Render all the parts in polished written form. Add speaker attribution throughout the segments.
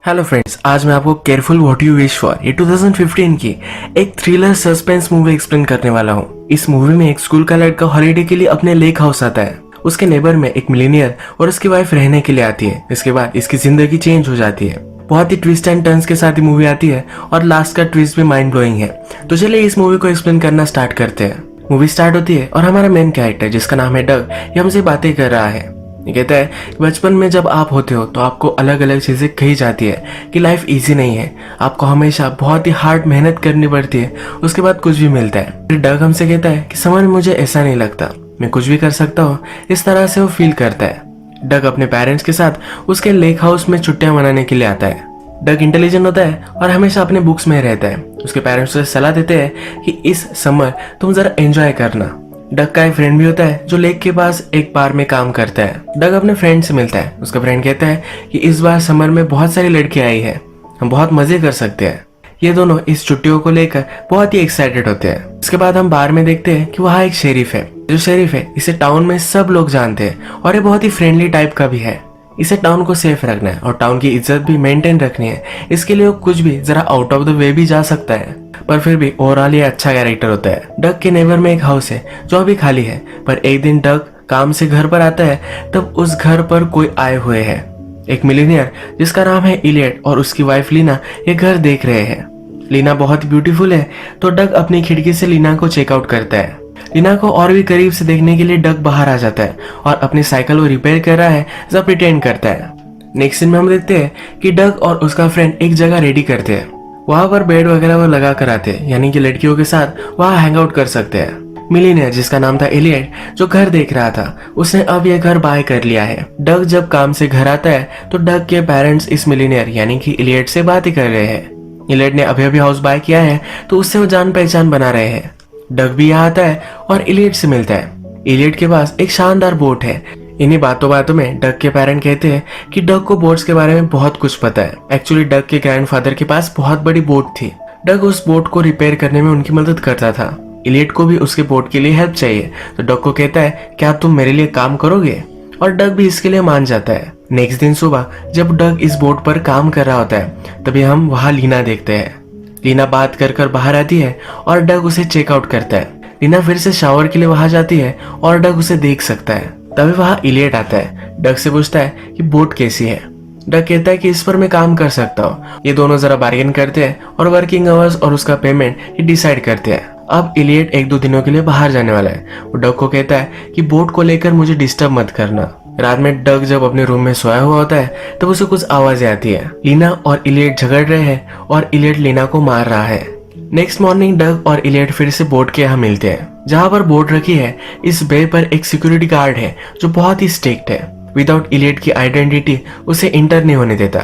Speaker 1: Hello friends, आज मैं आपको careful what you wish for ये 2015 की एक थ्रिलर सस्पेंस मूवी एक्सप्लेन करने वाला हूँ। इस मूवी में एक स्कूल का लड़का हॉलीडे के लिए अपने लेक हाउस आता है। उसके नेबर में एक मिलीनियर और उसकी वाइफ रहने के लिए आती है। इसके बाद इसकी जिंदगी चेंज हो जाती है। बहुत ही ट्विस्ट एंड टर्न्स के साथ ही मूवी आती है और लास्ट का ट्विस्ट भी माइंड ब्लोइंग है। तो चलिए इस मूवी को एक्सप्लेन करना स्टार्ट करते हैं। मूवी स्टार्ट होती है और हमारा मेन कैरेक्टर जिसका नाम है डग, ये हमसे बातें कर रहा है। ये कहता है कि बचपन में जब आप होते हो तो आपको अलग अलग चीजें कही जाती है कि लाइफ इजी नहीं है, आपको हमेशा बहुत ही हार्ड मेहनत करनी पड़ती है, उसके बाद कुछ भी मिलता है। फिर डग हमसे कहता है कि समझ मुझे ऐसा नहीं लगता, मैं कुछ भी कर सकता हूँ। इस तरह से वो फील करता है। डग अपने पेरेंट्स के साथ उसके लेक हाउस में छुट्टियां मनाने के लिए आता है। डग इंटेलिजेंट होता है और हमेशा अपने बुक्स में रहता है। उसके पेरेंट्स उसे सलाह देते हैं कि इस समर तुम जरा एंजॉय करना। डग का एक फ्रेंड भी होता है जो लेक के पास एक बार में काम करता है। डग अपने फ्रेंड से मिलता है। उसका फ्रेंड कहता है कि इस बार समर में बहुत सारी लड़कियां आई है, हम बहुत मजे कर सकते हैं। ये दोनों इस छुट्टियों को लेकर बहुत ही एक्साइटेड होते हैं। इसके बाद हम बाहर में देखते हैं कि वहाँ एक शेरिफ है। जो शेरिफ है इसे टाउन में सब लोग जानते हैं और ये बहुत ही फ्रेंडली टाइप का भी है। इसे टाउन को सेफ रखना है और टाउन की इज्जत भी मेंटेन रखनी है। इसके लिए वो कुछ भी जरा आउट ऑफ द वे भी जा सकता है, पर फिर भी ओवरऑल ये अच्छा कैरेक्टर होता है। डग के नेबर में एक हाउस है जो अभी खाली है, पर एक दिन डग काम से घर पर आता है तब उस घर पर कोई आए हुए है। एक मिलीनियर जिसका नाम है इलियट और उसकी वाइफ लीना ये घर देख रहे हैं। लीना बहुत ब्यूटीफुल है तो डग अपनी खिड़की से लीना को चेकआउट करता है। लीना को और भी करीब से देखने के लिए डग बाहर आ जाता है और अपनी साइकिल को रिपेयर कर रहा है जब प्रिटेंड करता है। नेक्स्ट सीन में हम देखते हैं कि डग और उसका फ्रेंड एक जगह रेडी करते हैं। वहां पर बेड वगैरह वो लगा कर आते हैं, यानी कि लड़कियों के साथ वहां हैंग आउट कर सकते हैं। मिलीनियर जिसका नाम था एलियट जो घर देख रहा था, उसने अब यह घर बाय कर लिया है। डग जब काम से घर आता है तो डग के पेरेंट्स इस मिलीनियर यानी कि एलियट से बातें कर रहे हैं। एलियट ने अभी अभी हाउस बाय किया है तो उससे वो जान पहचान बना रहे हैं। डग भी यहाँ आता है और एलियट से मिलता है। एलियट के पास एक शानदार बोट है। इन्हीं बातों बातों में डग के पेरेंट कहते हैं कि डग को बोट्स के बारे में बहुत कुछ पता है। एक्चुअली डग के ग्रैंडफादर के पास बहुत बड़ी बोट थी। डग उस बोट को रिपेयर करने में उनकी मदद करता था। एलियट को भी उसके बोट के लिए हेल्प चाहिए तो डग को कहता है क्या तुम मेरे लिए काम करोगे, और डग भी इसके लिए मान जाता है। नेक्स्ट दिन सुबह जब डग इस बोट पर काम कर रहा होता है तभी हम वहाँ लीना देखते हैं। लीना बात कर कर बाहर आती है और डग उसे चेकआउट करता है। लीना फिर से शावर के लिए वहां जाती है और डग उसे देख सकता है। तभी वहां इलियट आता है। डग से पूछता है कि बोट कैसी है। डग कहता है कि इस पर मैं काम कर सकता हूँ। ये दोनों जरा बार्गेन करते हैं और वर्किंग आवर्स और उसका पेमेंट ये डिसाइड करते हैं। अब इलियट एक दो दिनों के लिए बाहर जाने वाला है। वो डग को कहता है कि बोट को लेकर मुझे डिस्टर्ब मत करना। रात में डग जब अपने रूम में सोया हुआ होता है तब उसे कुछ आवाजें आती है। लीना और इलियट झगड़ रहे हैं और इलियट लीना को मार रहा है। नेक्स्ट मॉर्निंग डग और इलियट फिर से बोट के यहाँ मिलते हैं। जहाँ पर बोट रखी है इस बे पर एक सिक्योरिटी गार्ड है जो बहुत ही स्ट्रिक्ट है। विदाउट इलियट की आइडेंटिटी उसे इंटर नहीं होने देता।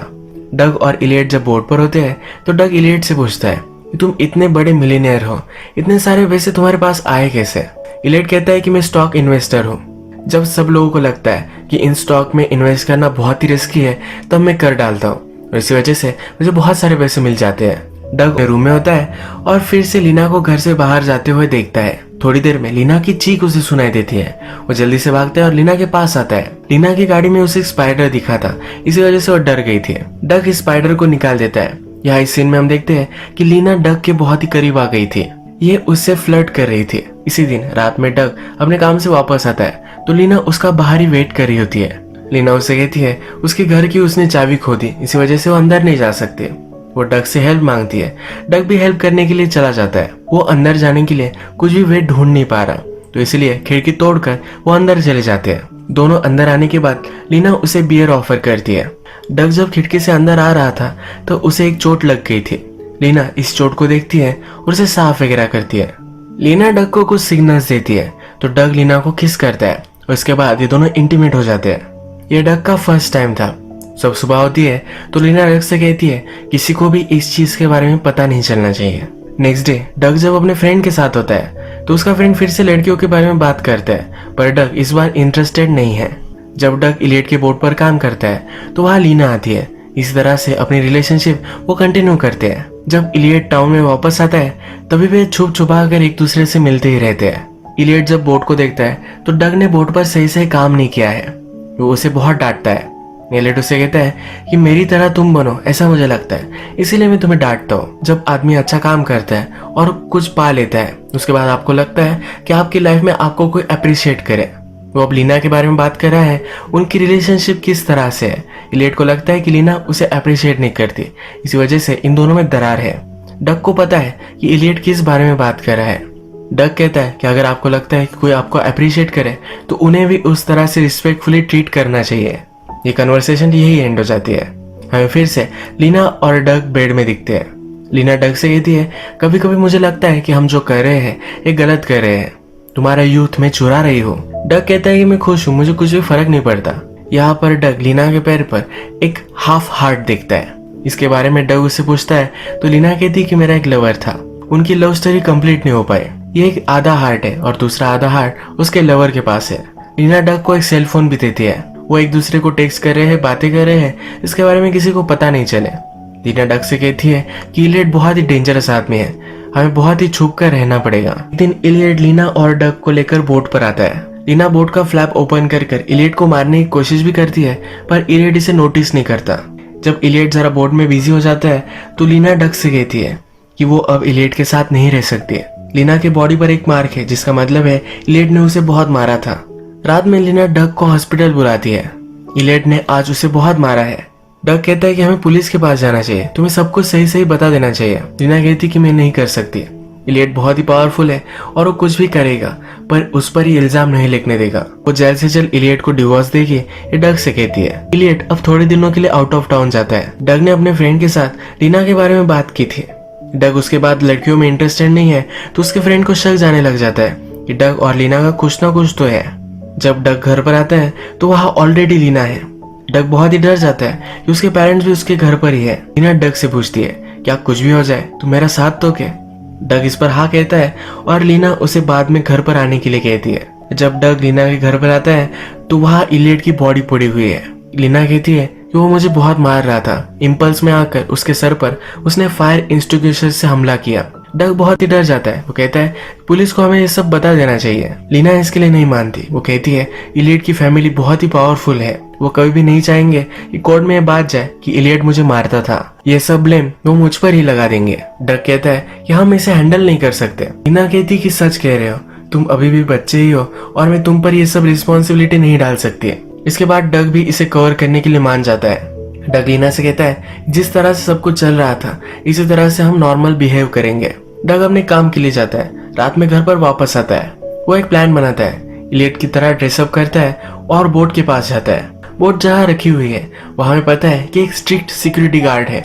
Speaker 1: डग और इलियट जब बोट पर होते हैं तो डग इलियट से पूछता है कि तुम इतने बड़े मिलीनियर हो, इतने सारे पैसे तुम्हारे पास आए कैसे। इलियट कहता है कि मैं स्टॉक इन्वेस्टर हूँ। जब सब लोगों को लगता है कि इन स्टॉक में इन्वेस्ट करना बहुत ही रिस्की है तब मैं कर डालता हूँ, इसी वजह से मुझे बहुत सारे पैसे मिल जाते हैं। डग रूम में होता है और फिर से लीना को घर से बाहर जाते हुए देखता है। थोड़ी देर में लीना की चीख उसे सुनाई देती है। वो जल्दी से भागता है और लीना के पास आता है। लीना की गाड़ी में उसे एक स्पाइडर दिखा था, इसी वजह से वो डर गई थी। डग इस स्पाइडर को निकाल देता है। यहाँ इस सीन में हम देखते हैं कि लीना डग के बहुत ही करीब आ गई थी। ये उससे फ्लर्ट कर रही थी। इसी दिन रात में डग अपने काम से वापस आता है तो लीना उसका बाहर ही वेट कर रही होती है। लीना उसे कहती है उसके घर की उसने चाबी खो दी, इसी वजह से वो अंदर नहीं जा सकती। वो डग से हेल्प मांगती है। डग भी हेल्प करने के लिए चला जाता है। वो अंदर जाने के लिए कुछ भी वे ढूंढ नहीं पा रहा तो इसलिए खिड़की तोड़कर वो अंदर चले जाते हैं। दोनों अंदर आने के बाद लीना उसे बियर ऑफर करती है। डग जब खिड़की से अंदर आ रहा था तो उसे एक चोट लग गई थी। लीना इस चोट को देखती है और उसे साफ वगैरह करती है। लीना डग को कुछ सिग्नल्स देती है तो डग लीना को किस करता है। उसके बाद ये दोनों इंटीमेट हो जाते हैं। ये डग का फर्स्ट टाइम था। जब सुबह होती है तो लीना डग से कहती है किसी को भी इस चीज के बारे में पता नहीं चलना चाहिए। नेक्स्ट डे डग जब अपने फ्रेंड के साथ होता है तो उसका फ्रेंड फिर से लड़कियों के बारे में बात करता है, पर डग इस बार इंटरेस्टेड नहीं है। जब डग इलियट के बोट पर काम करता है तो वहाँ लीना आती है। इस तरह से अपनी रिलेशनशिप वो कंटिन्यू करते हैं। जब इलियट टाउन में वापस आता है तभी वे छुप छुपा कर एक दूसरे से मिलते ही रहते हैं। इलियट जब बोट को देखता है तो डग ने बोट पर सही से काम नहीं किया है। वो उसे बहुत डांटता है। इलियट उसे कहता है कि मेरी तरह तुम बनो, ऐसा मुझे लगता है, इसीलिए मैं तुम्हें डांटता हूँ। जब आदमी अच्छा काम करता है और कुछ पा लेता है, उसके बाद आपको लगता है कि आपकी लाइफ में आपको कोई अप्रिशिएट करे। वो अब लीना के बारे में बात कर रहा है, उनकी रिलेशनशिप किस तरह से है। इलियट को लगता है कि लीना उसे अप्रिशिएट नहीं करती, इसी वजह से इन दोनों में दरार है। डग को पता है कि इलियट किस बारे में बात कर रहा है। डग कहता है कि अगर आपको लगता है कि कोई आपको अप्रिशिएट करे तो उन्हें भी उस तरह से रिस्पेक्टफुली ट्रीट करना चाहिए। ये कन्वर्सेशन यही एंड हो जाती है। हमें फिर से लीना और डग बेड में दिखते हैं। लीना डग से कहती है, कभी कभी मुझे लगता है कि हम जो कर रहे हैं ये गलत कर रहे हैं, तुम्हारा यूथ में चुरा रही हो। डग कहता है कि मैं खुश हूँ, मुझे कुछ भी फर्क नहीं पड़ता। यहाँ पर डग लीना के पैर पर एक हाफ हार्ट देखता है। इसके बारे में डग उससे पूछता है तो लीना कहती है कि मेरा एक लवर था, उनकी लव स्टोरी कंप्लीट नहीं हो पाई। ये एक आधा हार्ट है और दूसरा आधा हार्ट उसके लवर के पास है। लीना डग को एक सेल फोन भी देती है। वो एक दूसरे को टेक्स्ट कर रहे हैं, बातें कर रहे हैं, इसके बारे में किसी को पता नहीं चले। लीना डग से कहती है कि इलियट बहुत ही डेंजरस आदमी है, हमें बहुत ही छुप कर रहना पड़ेगा। एक दिन इलियट लीना और डग को लेकर बोट पर आता है। लीना बोट का फ्लैप ओपन कर इलियट को मारने की कोशिश भी करती है, पर इलियट इसे नोटिस नहीं करता। जब इलियट जरा बोट में बिजी हो जाता है तो लीना डग से कहती है कि वो अब इलियट के साथ नहीं रह सकती। लीना के बॉडी पर एक मार्क है, जिसका मतलब है इलियट ने उसे बहुत मारा था। रात में लीना डग को हॉस्पिटल बुलाती है। इलियट ने आज उसे बहुत मारा है। डग कहता है कि हमें पुलिस के पास जाना चाहिए, तुम्हें सब कुछ सही सही बता देना चाहिए। लीना कहती कि मैं नहीं कर सकती। इलियट बहुत ही पावरफुल है और वो कुछ भी करेगा, पर उस पर ही इल्जाम नहीं लिखने देगा। वो जल्द से जल्द इलियट को डिवोर्स देगी, ये डग से कहती है। इलियट अब थोड़े दिनों के लिए आउट ऑफ टाउन जाता है। डग ने अपने फ्रेंड के साथ लीना के बारे में बात की थी। डग उसके बाद लड़कियों में इंटरेस्टेड नहीं है, तो उसके फ्रेंड को शक जाने लग जाता है कि डग और लीना का कुछ ना कुछ तो है। जब डग घर पर आता है तो वहाँ ऑलरेडी लीना है। डग बहुत ही डर जाता है कि उसके पेरेंट्स भी उसके घर पर ही है। लीना डग से पूछती है, क्या कुछ भी हो जाए तो मेरा साथ तो क्या? डग इस पर हाँ कहता है और लीना उसे बाद में घर पर आने के लिए कहती है। जब डग लीना के घर पर आता है तो वहाँ इलियट की बॉडी पड़ी हुई है। लीना कहती है कि वो मुझे बहुत मार रहा था, इम्पल्स में आकर उसके सर पर उसने फायर एक्सटिंग्विशर से हमला किया। डग बहुत ही डर जाता है। वो कहता है पुलिस को हमें ये सब बता देना चाहिए। लीना इसके लिए नहीं मानती। वो कहती है इलियट की फैमिली बहुत ही पावरफुल है, वो कभी भी नहीं चाहेंगे कि कोर्ट में बात जाए कि इलियट मुझे मारता था। ये सब ब्लेम वो मुझ पर ही लगा देंगे। डग कहता है कि हम इसे हैंडल नहीं कर सकते। लीना कहती कि सच कह रहे हो, तुम अभी भी बच्चे ही हो और मैं तुम पर ये सब रिस्पॉन्सिबिलिटी नहीं डाल सकती। इसके बाद डग भी इसे कवर करने के लिए मान जाता है। डग लीना से कहता है जिस तरह से सब कुछ चल रहा था इसी तरह से हम नॉर्मल बिहेव करेंगे। डग अपने काम के लिए जाता है। रात में घर पर वापस आता है। वो एक प्लान बनाता है, इलियट की तरह ड्रेसअप करता है और बोट के पास जाता है। बोट जहाँ रखी हुई है वहां में पता है कि एक स्ट्रिक्ट सिक्योरिटी गार्ड है।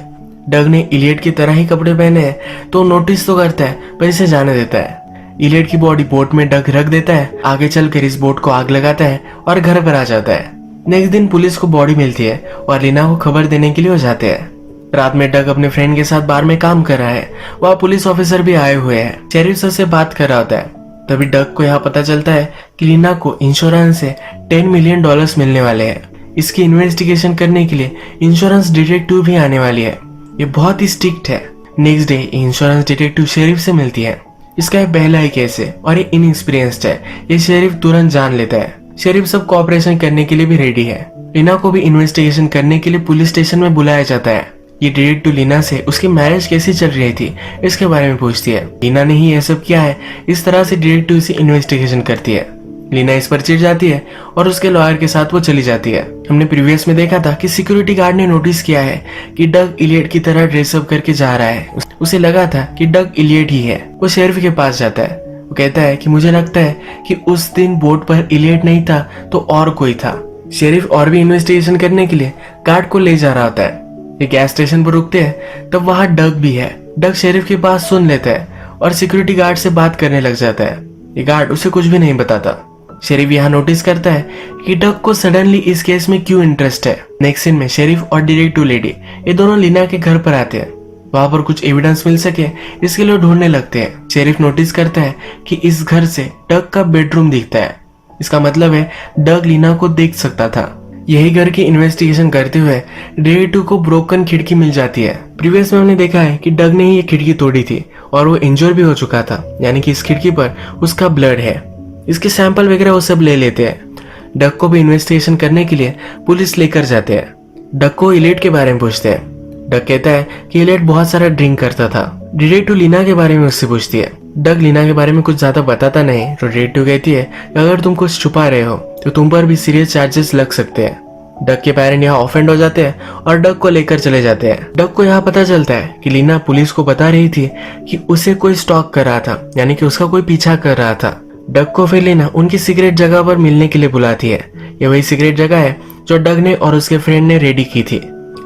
Speaker 1: डग ने इलियट की तरह ही कपड़े पहने हैं तो नोटिस तो करता है पर इसे जाने देता है। इलियट की बॉडी बोट में डग रख देता है। आगे चलकर इस बोट को आग लगाता है और घर पर आ जाता है। नेक्स्ट दिन पुलिस को बॉडी मिलती है और लीना को खबर देने के लिए हो जाते हैं। रात में डग अपने फ्रेंड के साथ बार में काम कर रहा है। वहाँ पुलिस ऑफिसर भी आए हुए हैं। शेरिफ सर से बात कर रहा होता है। तभी डग को यहाँ पता चलता है कि लीना को इंश्योरेंस से $10 मिलियन मिलने वाले हैं। इसकी इन्वेस्टिगेशन करने के लिए इंश्योरेंस डिटेक्टिव भी आने वाली है। ये बहुत ही स्ट्रिक्ट है। Next day insurance detective sheriff से मिलती है। इसका ये पहला ही केस है और ये इनएक्सपीरियंस्ड है। ये शेरिफ तुरंत जान लेता है। शेरिफ सब कोऑपरेशन करने के लिए भी रेडी है। लीना को भी इन्वेस्टिगेशन करने के लिए पुलिस स्टेशन में बुलाया जाता है। ये डिटेक्टिव लीना से उसकी मैरिज कैसी चल रही थी इसके बारे में पूछती है। लीना ने ही यह सब किया है। इस तरह से डिटेक्टिव से इन्वेस्टिगेशन करती है। लीना इस पर चिढ़ जाती है और उसके लॉयर के साथ वो चली जाती है। हमने प्रीवियस में देखा था कि सिक्योरिटी गार्ड ने नोटिस किया है कि डग इलियट की तरह ड्रेसअप करके जा रहा है। उसे लगा था कि डग इलियट ही है। वो शेरिफ के पास जाता है। वो कहता है कि मुझे लगता है कि उस दिन बोट पर इलियट नहीं था तो और कोई था। शेरिफ और भी इन्वेस्टिगेशन करने के लिए गार्ड को ले जा रहा होता है। ये गैस स्टेशन पर रुकते हैं तब वहाँ डग भी है। डग शेरिफ की बात सुन लेता है और सिक्योरिटी गार्ड से बात करने लग जाता है। ये गार्ड उसे कुछ भी नहीं बताता। शेरिफ यहाँ नोटिस करता है कि डग को सडनली इस केस में क्यों इंटरेस्ट है। नेक्स्ट सीन में शेरिफ और डिटेक्टिव लेडी ये दोनों लीना के घर पर आते हैं। वहाँ पर कुछ एविडेंस मिल सके इसके लिए ढूंढने लगते हैं। शेरिफ नोटिस करता है कि इस घर से डग का बेडरूम दिखता है। इसका मतलब है डग लीना को देख सकता था। यही घर की इन्वेस्टिगेशन करते हुए डिटेक्टिव को ब्रोकन खिड़की मिल जाती है। प्रीवियस में हमने देखा है कि डग ने ही ये खिड़की तोड़ी थी और वो इंजोर भी हो चुका था, यानी कि इस खिड़की पर उसका ब्लड है। इसके सैंपल वगैरह वो सब ले लेते हैं। डग को भी इन्वेस्टिगेशन करने के लिए पुलिस लेकर जाते हैं। डक को इलेट के बारे में पूछते हैं। डक कहता है कि इलेट बहुत सारा ड्रिंक करता था। डिटेक्टिव लीना के बारे में उससे पूछती है। डक लीना के बारे में कुछ ज्यादा बताता नहीं तो डिटेक्टिव कहती है कि अगर तुम कुछ छुपा रहे हो तो तुम पर भी सीरियस चार्जेस लग सकते हैं। डक के पेरेंट यहाँ ऑफेंड हो जाते हैं और डक को लेकर चले जाते हैं। डक को यहाँ पता चलता है कि लीना पुलिस को बता रही थी कि उसे कोई स्टॉक कर रहा था, यानी कि उसका कोई पीछा कर रहा था। डक को फिर लीना उनकी सीक्रेट जगह पर मिलने के लिए बुलाती है। ये वही सीक्रेट जगह है जो डक ने और उसके फ्रेंड ने रेडी की थी।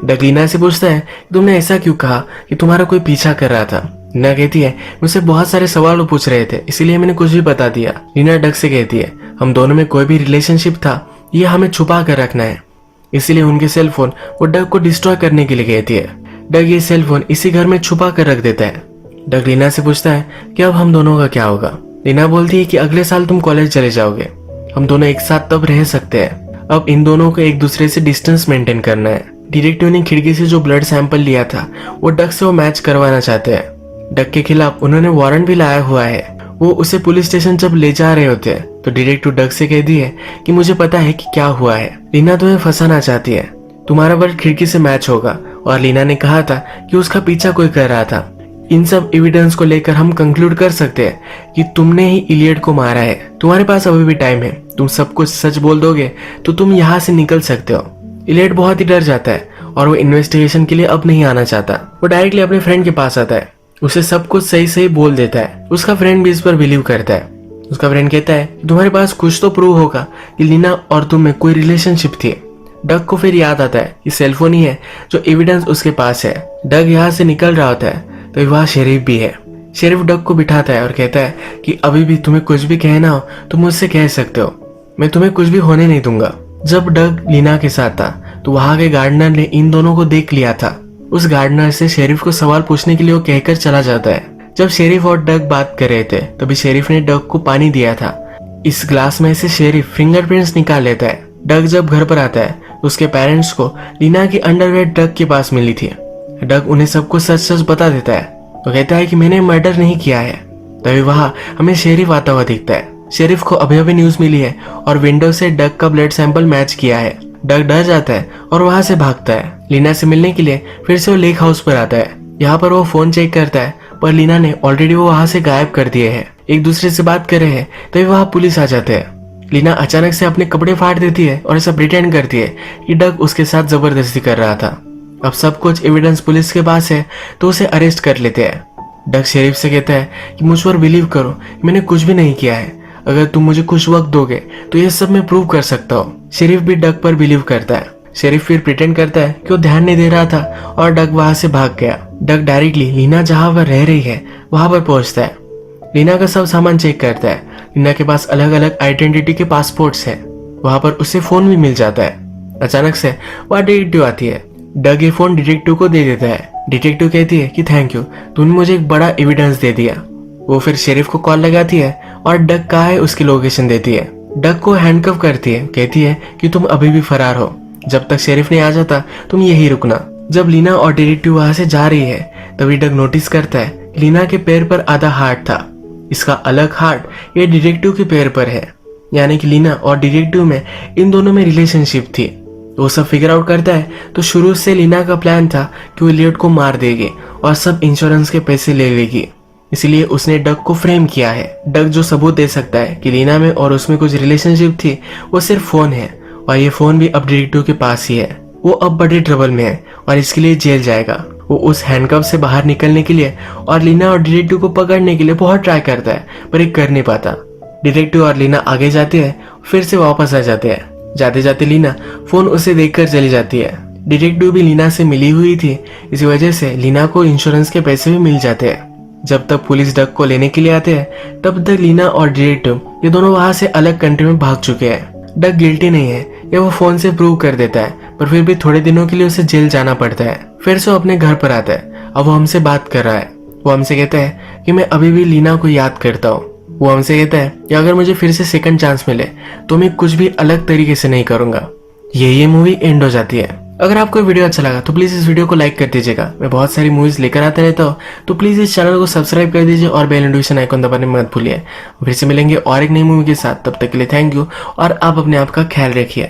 Speaker 1: डक लीना से पूछता है तुमने ऐसा क्यों कहा कि तुम्हारा कोई पीछा कर रहा था। लीना कहती है मुझसे बहुत सारे सवाल पूछ रहे थे इसीलिए मैंने कुछ भी बता दिया। लीना डक से कहती है हम दोनों में कोई भी रिलेशनशिप था ये हमें छुपा कर रखना है, इसीलिए उनके सेल फोन वो डक को डिस्ट्रॉय करने के लिए कहती है। डक ये सेल फोन इसी घर में छुपा कर रख देता है। डक लीना से पूछता है कि अब हम दोनों का क्या होगा। लीना बोलती है कि अगले साल तुम कॉलेज चले जाओगे, हम दोनों एक साथ तब रह सकते हैं। अब इन दोनों को एक दूसरे से डिस्टेंस मेंटेन करना है। डिटेक्टिव ने खिड़की से जो ब्लड सैंपल लिया था वो डक से वो मैच करवाना चाहते हैं। डक के खिलाफ उन्होंने वारंट भी लाया हुआ है। वो उसे पुलिस स्टेशन जब ले जा रहे होते हैं तो डिटेक्टिव डक से कहती है कि मुझे पता है कि क्या हुआ है। लीना तुम्हें फंसाना चाहती है, तुम्हारा ब्लड खिड़की से मैच होगा और लीना ने कहा था कि उसका पीछा कोई कर रहा था। इन सब एविडेंस को लेकर हम कंक्लूड कर सकते हैं कि तुमने ही इलियट को मारा है। तुम्हारे पास अभी भी टाइम है, तुम सब कुछ सच बोल दोगे तो तुम यहाँ से निकल सकते हो। इलियट बहुत ही डर जाता है और वो इन्वेस्टिगेशन के लिए अब नहीं आना चाहता। वो डायरेक्टली अपने फ्रेंड के पास आता है, उसे सब कुछ सही सही बोल देता है। उसका फ्रेंड भी इस पर बिलीव करता है। उसका फ्रेंड कहता है कि तुम्हारे पास कुछ तो प्रूव होगा कि लीना और तुम में कोई रिलेशनशिप थी। डक को फिर याद आता है कि सेलफोन ही है जो एविडेंस उसके पास है। डक यहाँ से निकल रहा होता है तो वहाँ शेरिफ भी है। शेरिफ डक को बिठाता है और कहता है कि अभी भी तुम्हें कुछ भी कहना हो तो मुझसे कह सकते हो, मैं तुम्हें कुछ भी होने नहीं दूंगा। जब डक लीना के साथ था तो वहाँ के गार्डनर ने इन दोनों को देख लिया था। उस गार्डनर से शेरिफ को सवाल पूछने के लिए वो कहकर चला जाता है। जब शेरिफ और डक बात कर रहे थे तभी शेरिफ ने डक को पानी दिया था। इस ग्लास में से शेरिफ फिंगरप्रिंट्स निकाल लेता है। डक जब घर पर आता है तो उसके पेरेंट्स को लीना की अंडरवेयर डक के पास मिली थी। डक उन्हें सबको सच सच बता देता है तो कहता है कि मैंने मर्डर नहीं किया है। तभी वहां हमें शेरिफ आता हुआ दिखता है। शेरिफ को अभी अभी न्यूज मिली है और विंडो से डक का ब्लड सैंपल मैच किया है। डक डर जाता है और वहां से भागता है। लीना से मिलने के लिए फिर से वो लेक हाउस पर आता है। यहाँ पर वो फोन चेक करता है पर लीना ने ऑलरेडी वो वहां से गायब कर दिए हैं। एक दूसरे से बात कर रहे हैं तभी वहां पुलिस आ जाते हैं। लीना अचानक से अपने कपड़े फाड़ देती है और ऐसा प्रिटेंड करती है कि डक उसके साथ जबरदस्ती कर रहा था। अब सब कुछ एविडेंस पुलिस के पास है तो उसे अरेस्ट कर लेते हैं। डक शेरिफ से कहता है कि मुझ पर बिलीव करो, मैंने कुछ भी नहीं किया है। अगर तुम मुझे कुछ वक्त दोगे तो ये सब मैं प्रूव कर सकता हूँ। शेरिफ भी डक पर बिलीव करता है। शेरिफ फिर प्रिटेंड करता है कि वो ध्यान नहीं दे रहा था और डक वहां से भाग गया। डक डायरेक्टली लीना जहां पर रह रही है वहां पर पहुंचता है। लीना का सब सामान चेक करता है। लीना के पास अलग अलग आइडेंटिटी के पासपोर्ट्स है। वहां पर उसे फोन भी मिल जाता है। अचानक से वहां डिटेक्टिव आती है। डक ये फोन डिटेक्टिव को दे देता है। डिटेक्टिव कहती है कि थैंक यू, तुमने मुझे एक बड़ा एविडेंस दे दिया। वो फिर शेरिफ को कॉल लगाती है और डक कहाँ है उसकी लोकेशन देती है। डक को हैंडकफ करती है, कहती है कि तुम अभी भी फरार हो, जब तक शेरिफ नहीं आ जाता तुम यही रुकना। जब लीना और डिटेक्टिव वहां से जा रही है तभी डक नोटिस करता है कि लीना के पैर पर आधा हार्ट था, इसका अलग हार्ट ये डिटेक्टिव के पैर पर है, यानी कि लीना और डिटेक्टिव में इन दोनों में रिलेशनशिप थी। वो सब फिगर आउट करता है तो शुरू से लीना का प्लान था कि वो इलियट को मार देगी और सब इंश्योरेंस के पैसे ले लेगी, इसलिए उसने डक को फ्रेम किया है। डक जो सबूत दे सकता है कि लीना में और उसमें कुछ रिलेशनशिप थी वो सिर्फ फोन है और ये फोन भी अब डिटेक्टिव के पास ही है। वो अब बड़े ट्रबल में है और इसके लिए जेल जाएगा। वो उस हैंडकफ से बाहर निकलने के लिए और लीना और डिटेक्टिव को पकड़ने के लिए बहुत ट्राई करता है पर ये कर नहीं पाता। डिटेक्टिव और लीना आगे जाते हैं, फिर से वापस आ जाते हैं। जाते जाते लीना फोन उसे देखकर चली जाती है। डिटेक्टिव भी लीना से मिली हुई थी, इसी वजह से लीना को इंश्योरेंस के पैसे भी मिल जाते हैं। जब तक पुलिस डक को लेने के लिए आते हैं तब तक लीना और डिटेक्टिव ये दोनों वहां से अलग कंट्री में भाग चुके हैं। डक गिल्टी नहीं है, ये वो फोन से प्रूव कर देता है, पर फिर भी थोड़े दिनों के लिए उसे जेल जाना पड़ता है। फिर से वो अपने घर पर आता है। अब वो हमसे बात कर रहा है। वो हमसे कहता है कि मैं अभी भी लीना को याद करता हूँ। वो हमसे कहता है कि अगर मुझे फिर से सेकंड चांस मिले तो मैं कुछ भी अलग तरीके से नहीं करूंगा। ये मूवी एंड हो जाती है। अगर आपको वीडियो अच्छा लगा तो प्लीज इस वीडियो को लाइक कर दीजिएगा। मैं बहुत सारी मूवीज लेकर आता रहता हूँ, तो प्लीज इस चैनल को सब्सक्राइब कर दीजिए और बेल नोटिफिकेशन आइकन दबाने मत भूलिए। फिर से मिलेंगे और एक नई मूवी के साथ, तब तक के लिए थैंक यू और आप अपने आप का ख्याल रखिए।